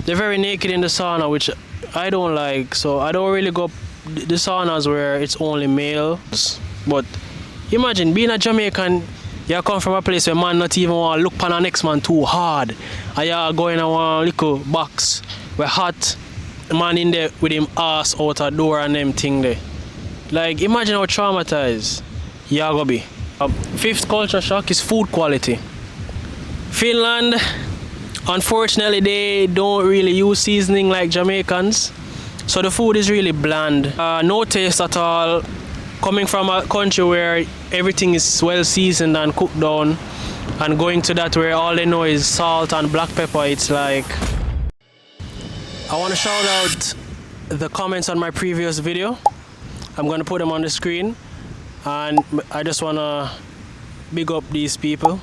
they're very naked in the sauna, which I don't like. So I don't really go the saunas where it's only males. But imagine being a Jamaican, you come from a place where man not even want to look upon the next man too hard, and you go in a one little box where hot man in there with him ass out a door and them thing there. Like, imagine how traumatized you are gonna be. Fifth culture shock is food quality. Finland, unfortunately, they don't really use seasoning like Jamaicans, so the food is really bland. No taste at all. Coming from a country where everything is well seasoned and cooked down, and going to that where all they know is salt and black pepper, it's like... I want to shout out the comments on my previous video. I'm going to put them on the screen, and I just want to big up these people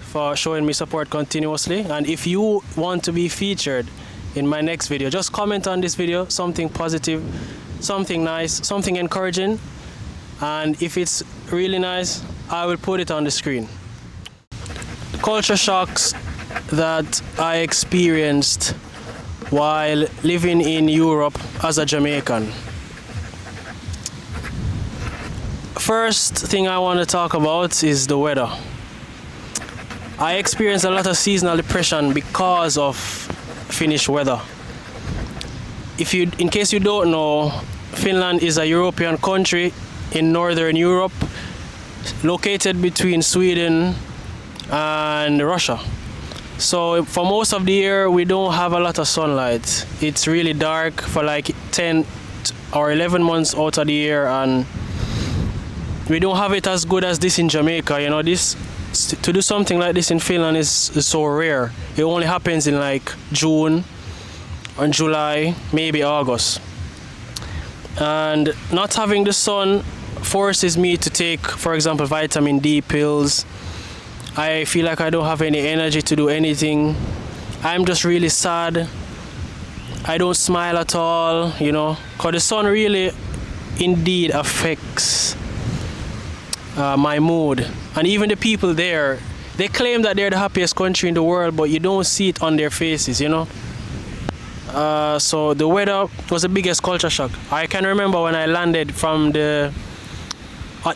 for showing me support continuously. And if you want to be featured in my next video, just comment on this video something positive, something nice, something encouraging, and if it's really nice, I will put it on the screen. Culture shocks that I experienced while living in Europe as a Jamaican. First thing I want to talk about is the weather. I experienced a lot of seasonal depression because of Finnish weather. In case you don't know, Finland is a European country in Northern Europe, located between Sweden and Russia. So for most of the year, we don't have a lot of sunlight. It's really dark for like 10 or 11 months out of the year, and we don't have it as good as this in Jamaica. You know, to do something like this in Finland is so rare. It only happens in like June or July, maybe August. And not having the sun forces me to take, for example, vitamin D pills. I feel like I don't have any energy to do anything. I'm just really sad. I don't smile at all, you know, because the sun really indeed affects my mood. And even the people there, they claim that they're the happiest country in the world, but you don't see it on their faces, you know. So the weather was the biggest culture shock. I can remember when I landed at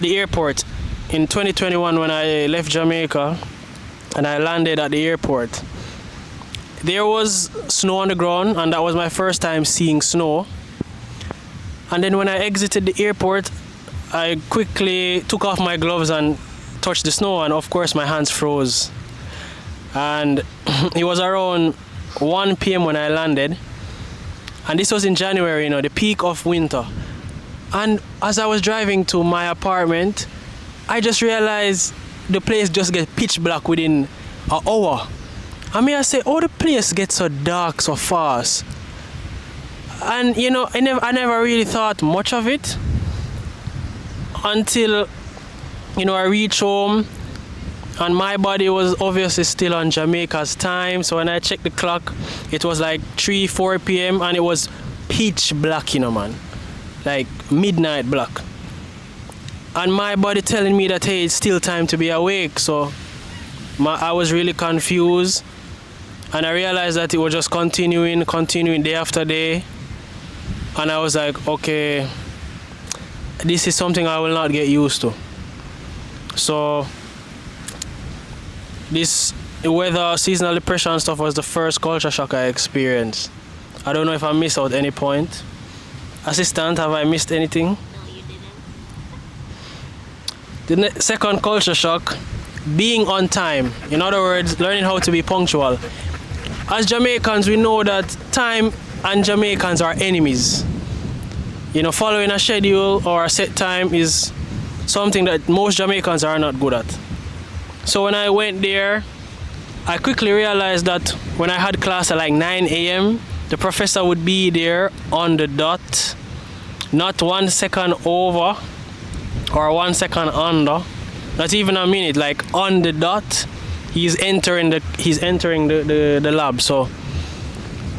the airport in 2021 when I left Jamaica and I landed at the airport. There was snow on the ground, and that was my first time seeing snow. And then when I exited the airport, I quickly took off my gloves and touched the snow, and of course my hands froze. And it was around 1 p.m. when I landed, and this was in January, you know, the peak of winter. And as I was driving to my apartment, I just realized the place just get pitch black within an hour. I mean, I say, oh, the place gets so dark so fast. And you know, I never really thought much of it until, you know, I reached home and my body was obviously still on Jamaica's time. So when I checked the clock, it was like 4 p.m. and it was pitch black, you know, man, like midnight black. And my body telling me that, hey, it's still time to be awake. So I was really confused, and I realized that it was just continuing day after day. And I was like, okay, this is something I will not get used to. So this weather, seasonal depression stuff was the first culture shock I experienced. I don't know if I missed out any point. Assistant, have I missed anything? No, you didn't. The second culture shock, being on time. In other words, learning how to be punctual. As Jamaicans, we know that time and Jamaicans are enemies. You know, following a schedule or a set time is something that most Jamaicans are not good at. So when I went there, I quickly realized that when I had class at like 9 a.m., the professor would be there on the dot, not 1 second over or 1 second under, not even a minute, like on the dot. He's entering the lab. So,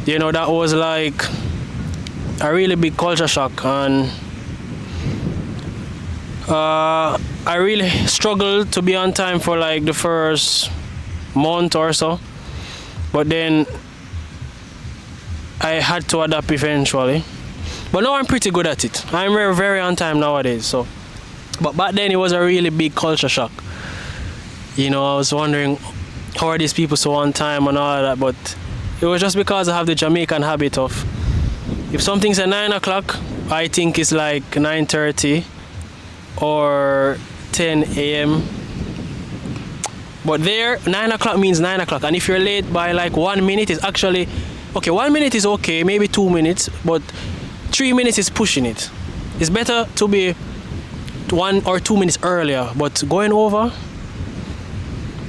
you know, that was like a really big culture shock, and I really struggled to be on time for like the first month or so. But then I had to adapt eventually. But now I'm pretty good at it. I'm very, very on time nowadays. So, but back then it was a really big culture shock. You know, I was wondering how are these people so on time and all that. But it was just because I have the Jamaican habit of if something's at 9 o'clock, I think it's like 9:30 or 10 a.m. But there, 9 o'clock means 9 o'clock. And if you're late by like 1 minute, it's actually okay. 1 minute is okay, maybe 2 minutes, but 3 minutes is pushing it. It's better to be 1 or 2 minutes earlier, but going over,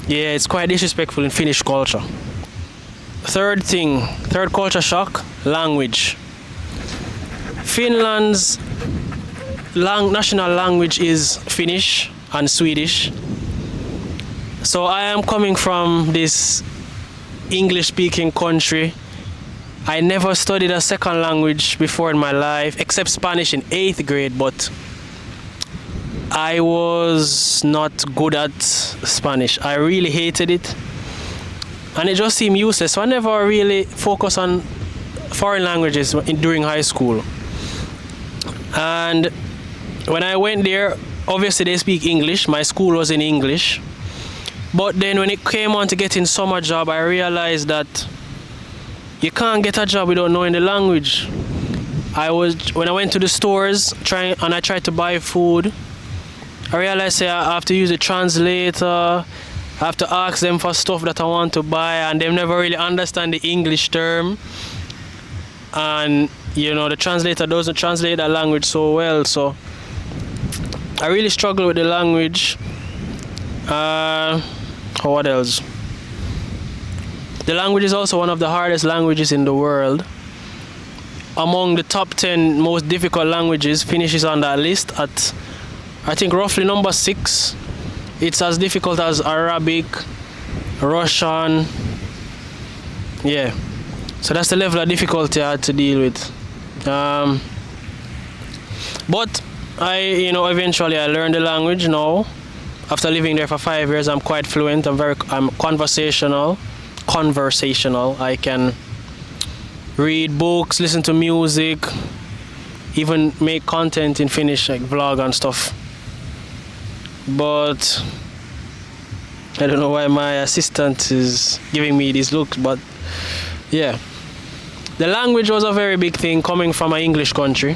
yeah, it's quite disrespectful in Finnish culture. Third culture shock, language. Finland's national language is Finnish and Swedish. So I am coming from this English-speaking country. I never studied a second language before in my life, except Spanish in 8th grade, but I was not good at Spanish. I really hated it. And it just seemed useless. So I never really focused on foreign languages during high school. And when I went there, obviously they speak English. My school was in English. But then when it came on to getting summer job, I realized that you can't get a job without knowing the language. When I went to the stores I tried to buy food, I realized I have to use a translator. I have to ask them for stuff that I want to buy, and they never really understand the English term. And you know, the translator doesn't translate that language so well, so I really struggle with the language. What else? The language is also one of the hardest languages in the world. Among the top 10 most difficult languages, Finnish is on that list at, I think, roughly number 6. It's as difficult as Arabic, Russian. Yeah. So that's the level of difficulty I had to deal with. But eventually I learned the language now. After living there for 5 years, I'm quite fluent. I'm conversational. I can read books, listen to music, even make content in Finnish, like vlog and stuff. But I don't know why my assistant is giving me these looks, but yeah. The language was a very big thing coming from an English country,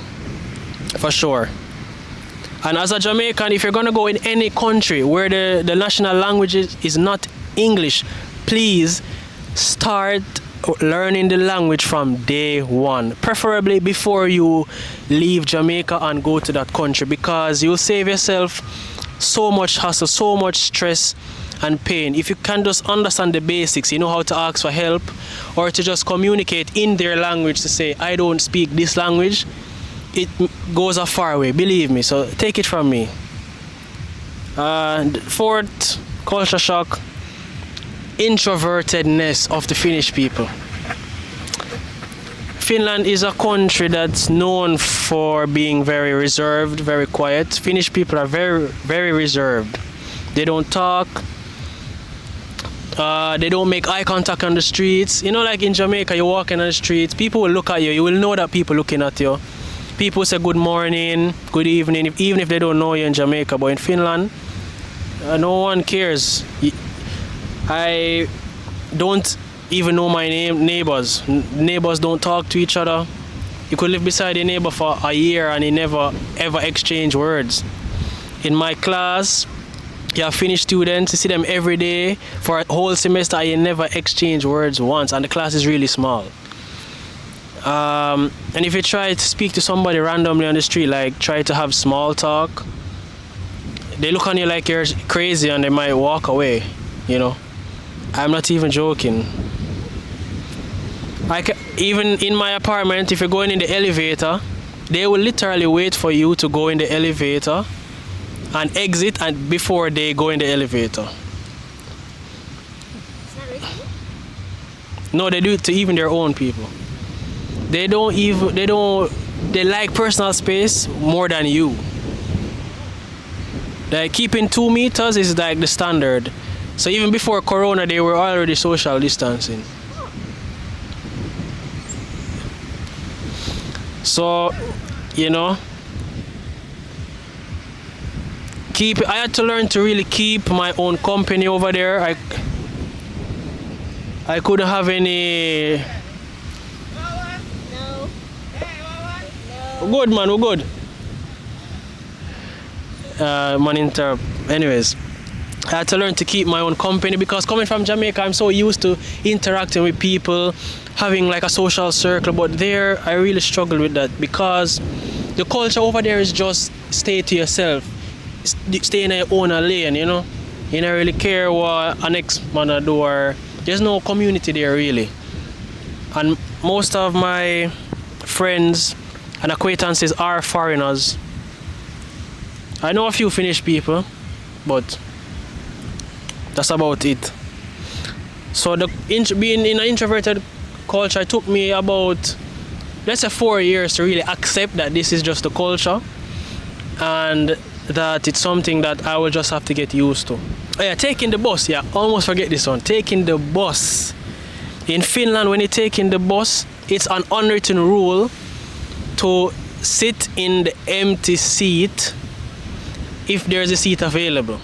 for sure. And as a Jamaican, if you're gonna go in any country where the national language is not English, please start learning the language from day one, preferably before you leave Jamaica and go to that country, because you'll save yourself so much hassle, so much stress and pain. If you can just understand the basics, you know how to ask for help or to just communicate in their language to say, I don't speak this language, it goes a far way, believe me. So take it from me. Fourth culture shock, introvertedness of the Finnish people. Finland is a country that's known for being very reserved, very quiet. Finnish people are very, very reserved. They don't talk. They don't make eye contact on the streets. You know, like in Jamaica, you're walking on the streets, people will look at you. You will know that people looking at you. People say good morning, good evening, even if they don't know you in Jamaica. But in Finland, no one cares. I don't even know my neighbors. Neighbors don't talk to each other. You could live beside a neighbor for a year and you never ever exchange words. In my class, you have Finnish students, you see them every day for a whole semester and you never exchange words once, and the class is really small. And if you try to speak to somebody randomly on the street, like try to have small talk, they look on you like you're crazy and they might walk away, you know. I'm not even joking. Even in my apartment, if you're going in the elevator, they will literally wait for you to go in the elevator and exit and before they go in the elevator. No, they do it to even their own people. They like personal space more than you. Like keeping 2 meters is like the standard. So even before Corona, they were already social distancing. So, you know, I had to learn to really keep my own company over there. I couldn't have any. No. We're good, man. We're good. Anyways, I had to learn to keep my own company because coming from Jamaica, I'm so used to interacting with people, having like a social circle. But there, I really struggled with that because the culture over there is just stay to yourself, stay in your own lane. You know, you don't really care what a next man do, or there's no community there really. And most of my friends and acquaintances are foreigners. I know a few Finnish people, but that's about it. So being in an introverted culture, it took me about, let's say, 4 years to really accept that this is just the culture and that it's something that I will just have to get used to. Oh yeah, taking the bus, yeah, almost forget this one. Taking the bus. In Finland, when you're taking the bus, it's an unwritten rule to sit in the empty seat if there's a seat available.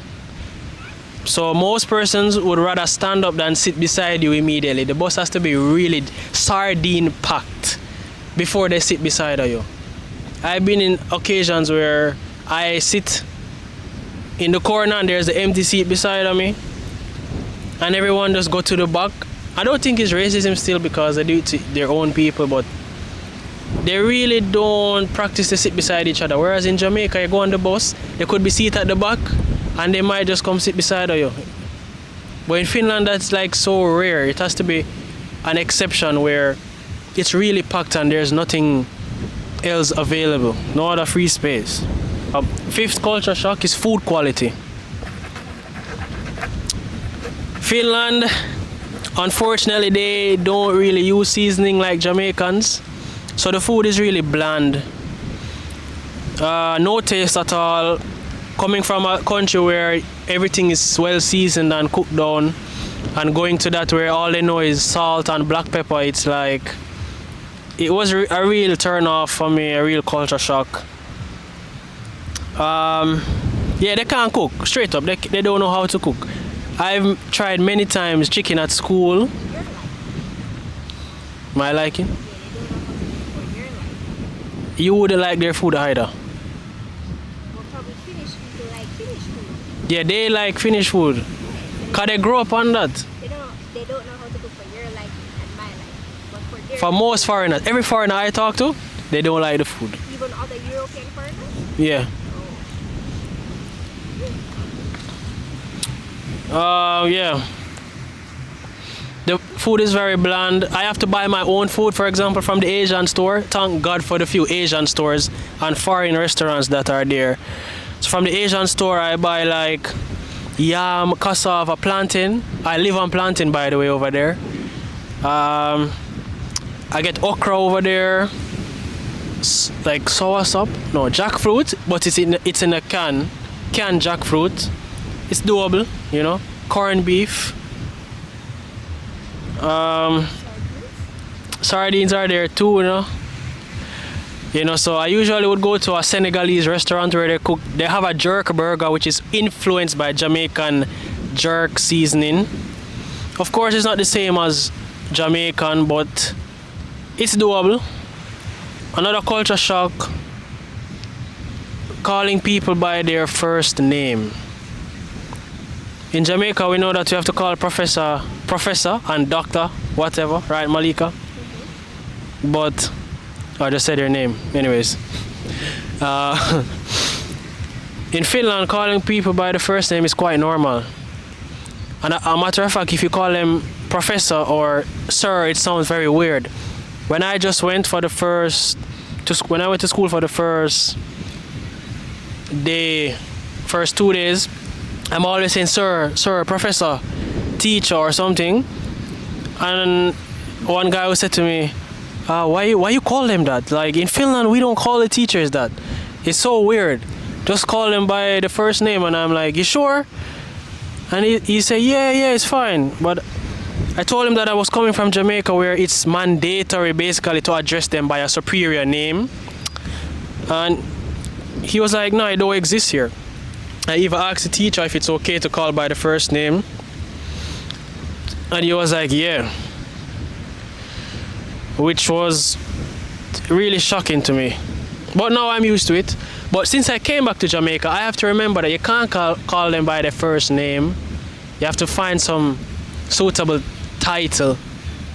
So most persons would rather stand up than sit beside you immediately. The bus has to be really sardine packed before they sit beside you. I've been in occasions where I sit in the corner and there's the empty seat beside of me and everyone just go to the back. I don't think it's racism still because they do it to their own people, but they really don't practice to sit beside each other. Whereas in Jamaica, you go on the bus, they could be seated at the back and they might just come sit beside you. But in Finland, that's like so rare. It has to be an exception where it's really packed and there's nothing else available, no other free space. Fifth culture shock is food quality. Finland, unfortunately, they don't really use seasoning like Jamaicans, so the food is really bland. No taste at all. Coming from a country where everything is well seasoned and cooked down, and going to that where all they know is salt and black pepper, it's like, it was a real turn off for me, a real culture shock. Yeah, they can't cook, straight up, they don't know how to cook. I've tried many times chicken at school. My liking? You wouldn't like their food either. Well, probably Finnish people like Finnish food. Yeah, they like Finnish food. Cause they grew up on that. They don't know how to cook for your liking and my liking. But for their For most foreigners, every foreigner I talk to, they don't like the food. even other European foreigners? Yeah. Yeah. The food is very bland. I have to buy my own food, for example, from the Asian store. Thank God for the few Asian stores and foreign restaurants that are there. So from the Asian store, I buy like yam, cassava, plantain. I live on plantain, by the way, over there. I get okra over there, like soursop, no, jackfruit, but it's in a canned jackfruit. It's doable, you know. Corned beef. Sardines are there too, you know. So I usually would go to a Senegalese restaurant where they have a jerk burger which is influenced by Jamaican jerk seasoning. Of course, it's not the same as Jamaican, but it's doable. Another culture shock: calling people by their first name. In Jamaica, we know that you have to call professor and doctor, whatever, right, Malika? Mm-hmm. But I just said your name, anyways. In Finland, calling people by the first name is quite normal. And a matter of fact, if you call them professor or sir, it sounds very weird. When I just went for when I went to school for the first 2 days, I'm always saying sir, professor, teacher or something. And one guy who said to me, why you call them that? Like in Finland, we don't call the teachers that. It's so weird. Just call them by the first name. And I'm like, you sure? And he said, yeah, it's fine. But I told him that I was coming from Jamaica, where it's mandatory basically to address them by a superior name. And he was like, no, it don't exist here. I even asked the teacher if it's okay to call by the first name. And he was like, yeah. Which was really shocking to me. But now I'm used to it. But since I came back to Jamaica, I have to remember that you can't call them by their first name. You have to find some suitable title,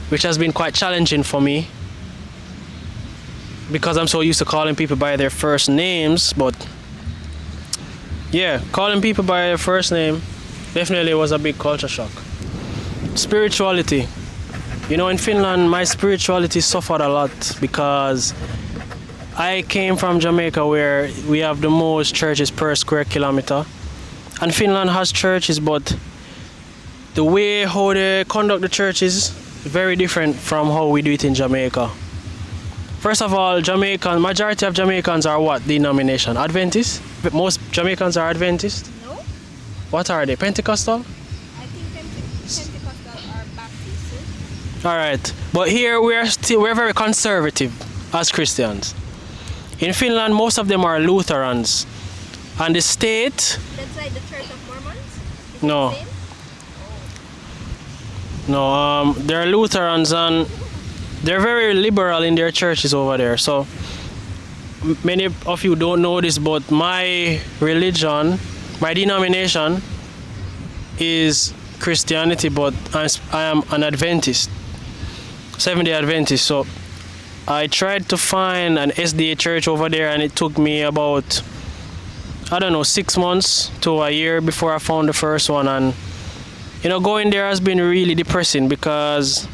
which has been quite challenging for me, because I'm so used to calling people by their first names. But yeah, calling people by their first name definitely was a big culture shock. Spirituality. You know, in Finland, my spirituality suffered a lot because I came from Jamaica, where we have the most churches per square kilometer. And Finland has churches, but the way how they conduct the church is very different from how we do it in Jamaica. First of all, majority of Jamaicans are what denomination? Adventist? Most Jamaicans are Adventist? No? What are they? Pentecostal? I think Pentecostal or Baptist. Alright. But here we're very conservative as Christians. In Finland, most of them are Lutherans. And the state... That's like the Church of Mormons? Is No. it the same? No, they're Lutherans, and they're very liberal in their churches over there. So many of you don't know this, but my religion, my denomination is Christianity, but I am an Adventist, Seventh-day Adventist. So I tried to find an SDA church over there, and it took me about, I don't know, 6 months to a year before I found the first one. And you know, going there has been really depressing because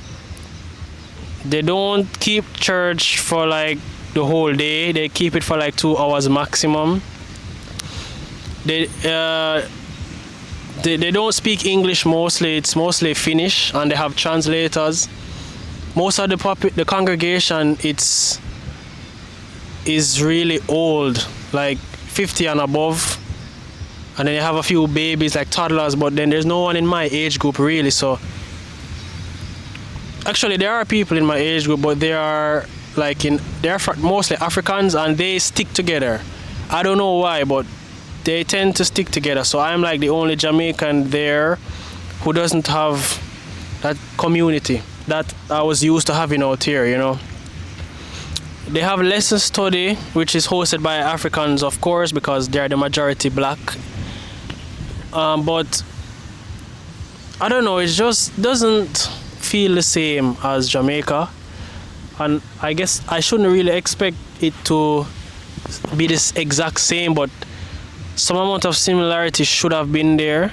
they don't keep church for like the whole day. They keep it for like 2 hours maximum. They don't speak English mostly. It's mostly Finnish, and they have translators. Most of the congregation is really old, like 50 and above. And then you have a few babies, like toddlers, but then there's no one in my age group really. So actually there are people in my age group, but they are mostly Africans, and they stick together. I don't know why, but they tend to stick together. So I'm like the only Jamaican there who doesn't have that community that I was used to having out here, you know. They have lesson study, which is hosted by Africans, of course, because they're the majority black. But I don't know, it just doesn't feel the same as Jamaica, and I guess I shouldn't really expect it to be this exact same, but some amount of similarity should have been there.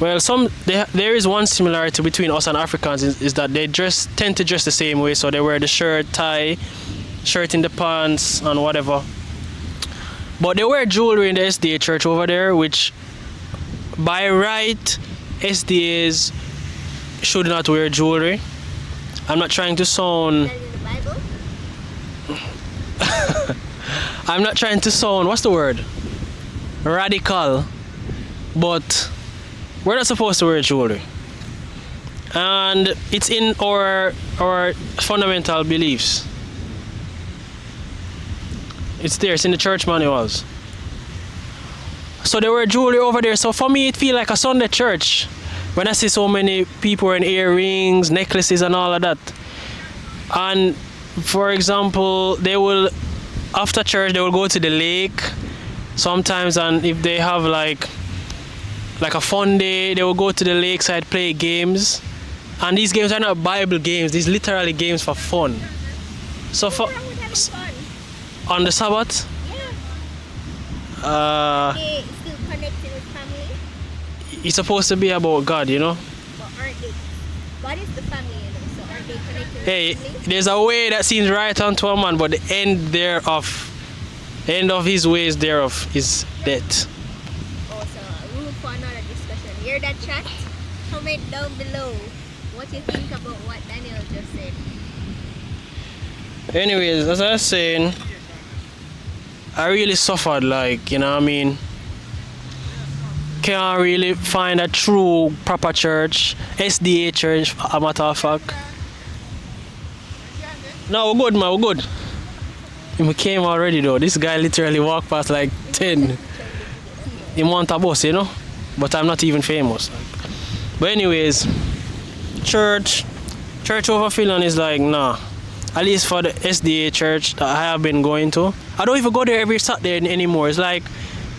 Well, there is one similarity between us and Africans is that they tend to dress the same way, so they wear the shirt, tie, shirt in the pants and whatever. But they wear jewelry in the SDA church over there, which by right, SDAs should not wear jewelry. I'm not trying to sound... Is that in the Bible? I'm not trying to sound, what's the word? Radical. But we're not supposed to wear jewelry. And it's in our fundamental beliefs. It's there, it's in the church manuals. So they wear jewelry over there. So for me, it feels like a Sunday church when I see so many people wearing earrings, necklaces, and all of that. And for example, after church, they will go to the lake sometimes, and if they have like a fun day, they will go to the lakeside, play games. And these games are not Bible games; these literally games for fun. So on the Sabbath. They still connected with family? It's supposed to be about God, you know? But aren't they? God is the family, you know, so aren't they connected with Hey, family? there's a way that seems right unto a man, but the end of his ways thereof is death. Also, room for another discussion. Hear that chat? Comment down below what you think about what Daniel just said. Anyways, as I was saying, I really suffered, like, you know what I mean? can't really find a true proper church, SDA church, a matter of fact. No, we're good, man, we're good. We came already though. This guy literally walked past like 10. He want a bus, you know? But I'm not even famous. But anyways, church over Finland is like, nah. At least for the SDA church that I have been going to. I don't even go there every Saturday anymore. It's like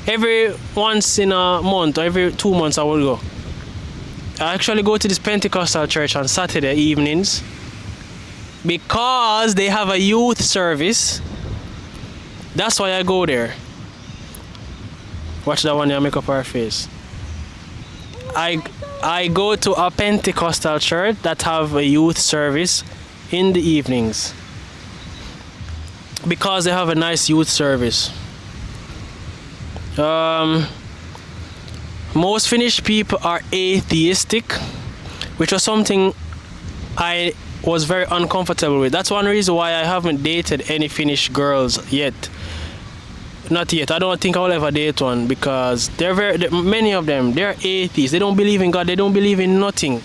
every once in a month or every 2 months I will go. I actually go to this Pentecostal church on Saturday evenings because they have a youth service. That's why I go there. Watch that one, I make up our face. I go to a Pentecostal church that have a youth service in the evenings because they have a nice youth service. Most Finnish people are atheistic, which was something I was very uncomfortable with. That's one reason why I haven't dated any Finnish girls yet. Not yet. I don't think I'll ever date one because many of them, they're atheists. They don't believe in God. They don't believe in nothing.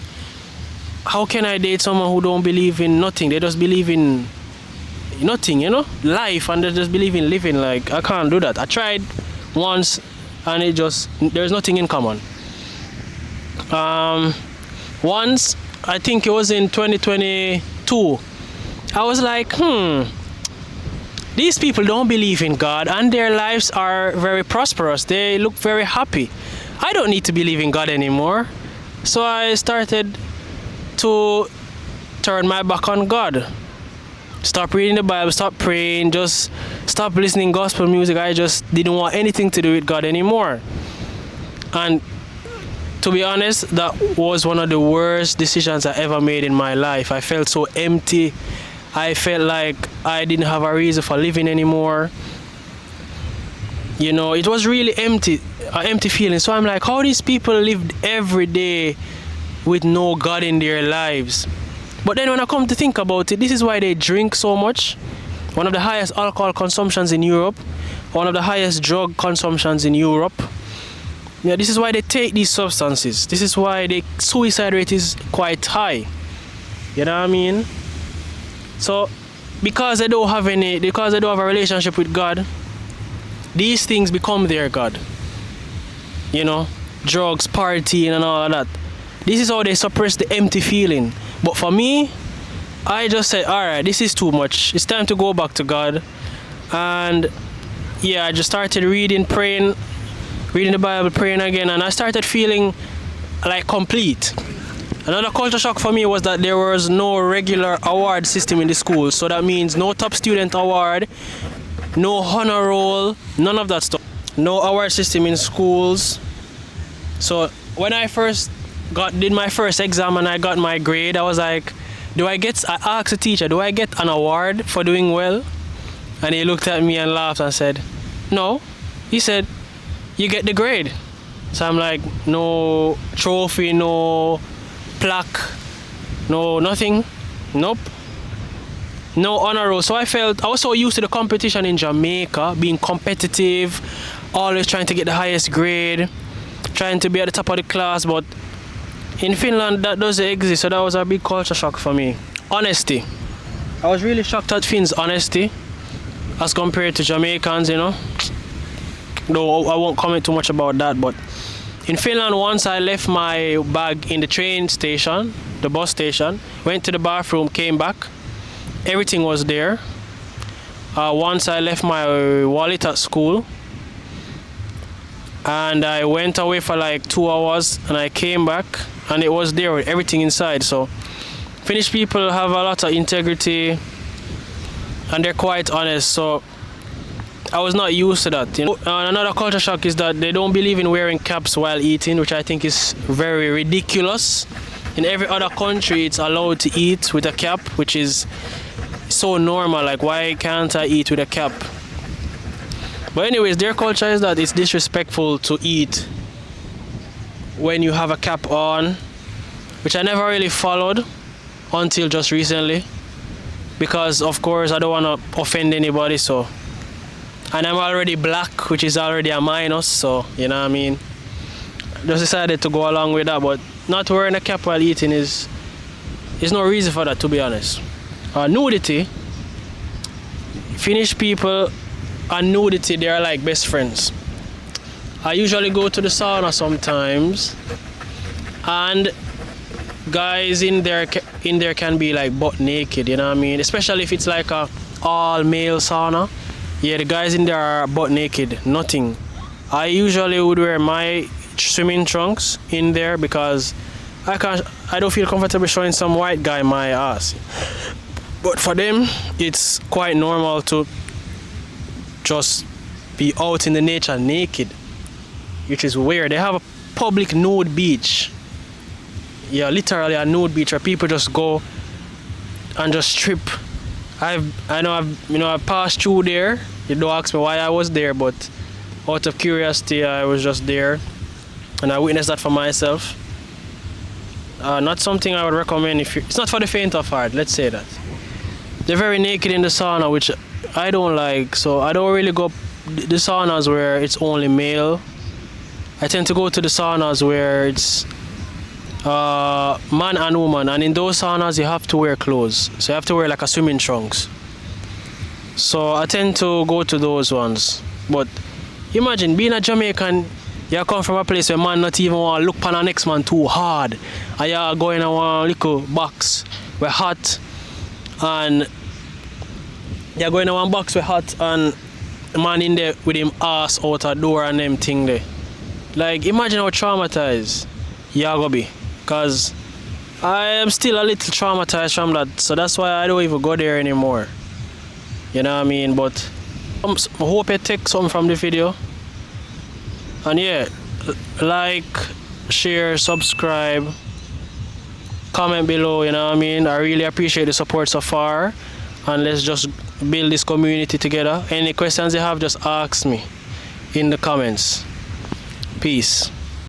How can I date someone who don't believe in nothing? They just believe in nothing, you know, life, and they just believe in living. Like, I can't do that. I tried once, and there's nothing in common. Once, I think it was in 2022, I was like, these people don't believe in God, and their lives are very prosperous. They look very happy. I don't need to believe in God anymore. So I started to turn my back on God. Stop reading the Bible, stop praying, just stop listening gospel music. I just didn't want anything to do with God anymore. And to be honest, that was one of the worst decisions I ever made in my life. I felt so empty. I felt like I didn't have a reason for living anymore. You know, it was really empty, an empty feeling. So I'm like, how these people lived every day with no God in their lives? But then when I come to think about it, this is why they drink so much. One of the highest alcohol consumptions in Europe. One of the highest drug consumptions in Europe. Yeah, this is why they take these substances. This is why the suicide rate is quite high. You know what I mean? So, because they don't have a relationship with God, these things become their God. You know, drugs, partying and all of that. This is how they suppress the empty feeling. But for me, I just said, alright, this is too much. It's time to go back to God. And yeah, I just started reading, praying, reading the Bible, praying again, and I started feeling like complete. Another culture shock for me was that there was no regular award system in the school. So that means no top student award, no honor roll, none of that stuff. No award system in schools. So when I first did my first exam and I got my grade, I was like, I asked the teacher, do I get an award for doing well? And he looked at me and laughed and said, no. He said, you get the grade. So I'm like, no trophy, no plaque, no nothing, nope, no honor roll. So I was so used to the competition in Jamaica, being competitive, always trying to get the highest grade, trying to be at the top of the class. But in Finland that doesn't exist, so that was a big culture shock for me. Honesty. I was really shocked at Finns' honesty as compared to Jamaicans, you know. Though I won't comment too much about that, but in Finland, once I left my bag in the train station, the bus station, went to the bathroom, came back, everything was there. Once I left my wallet at school, and I went away for like 2 hours, and I came back, and it was there with everything inside. So Finnish people have a lot of integrity, and they're quite honest. So I was not used to that. You know? Another culture shock is that they don't believe in wearing caps while eating, which I think is very ridiculous. In every other country, it's allowed to eat with a cap, which is so normal. Like, why can't I eat with a cap? But anyways, their culture is that it's disrespectful to eat when you have a cap on, which I never really followed until just recently, because of course I don't want to offend anybody. So, and I'm already black, which is already a minus, so you know what I mean. just decided to go along with that. But not wearing a cap while eating is no reason for that, to be honest. Nudity, Finnish people and nudity, they are like best friends. I usually go to the sauna sometimes, and guys in there can be like butt naked, you know what I mean? Especially if it's like a all male sauna. Yeah, the guys in there are butt naked, nothing. I usually would wear my swimming trunks in there because I don't feel comfortable showing some white guy my ass. But for them, it's quite normal to just be out in the nature naked, which is weird. They have a public nude beach. Yeah, literally a nude beach where people just go and just strip. I've passed through there. You don't ask me why I was there, but out of curiosity, I was just there, and I witnessed that for myself. Not something I would recommend it's not for the faint of heart. Let's say that. They're very naked in the sauna, which I don't like. So I don't really go the saunas where it's only male. I tend to go to the saunas where it's man and woman, and in those saunas you have to wear clothes, so you have to wear like a swimming trunks. So I tend to go to those ones. But imagine being a Jamaican, you come from a place where man not even want to look on the next man too hard, and you go in a one little box where hot, and you go in a one box where hot, and the man in there with him ass out a door and them thing there. Like, imagine how traumatized you gonna be. Because I am still a little traumatized from that, so that's why I don't even go there anymore. You know what I mean? But I hope you take something from the video. And yeah, like, share, subscribe, comment below, you know what I mean? I really appreciate the support so far. And let's just build this community together. Any questions you have, just ask me in the comments. Peace.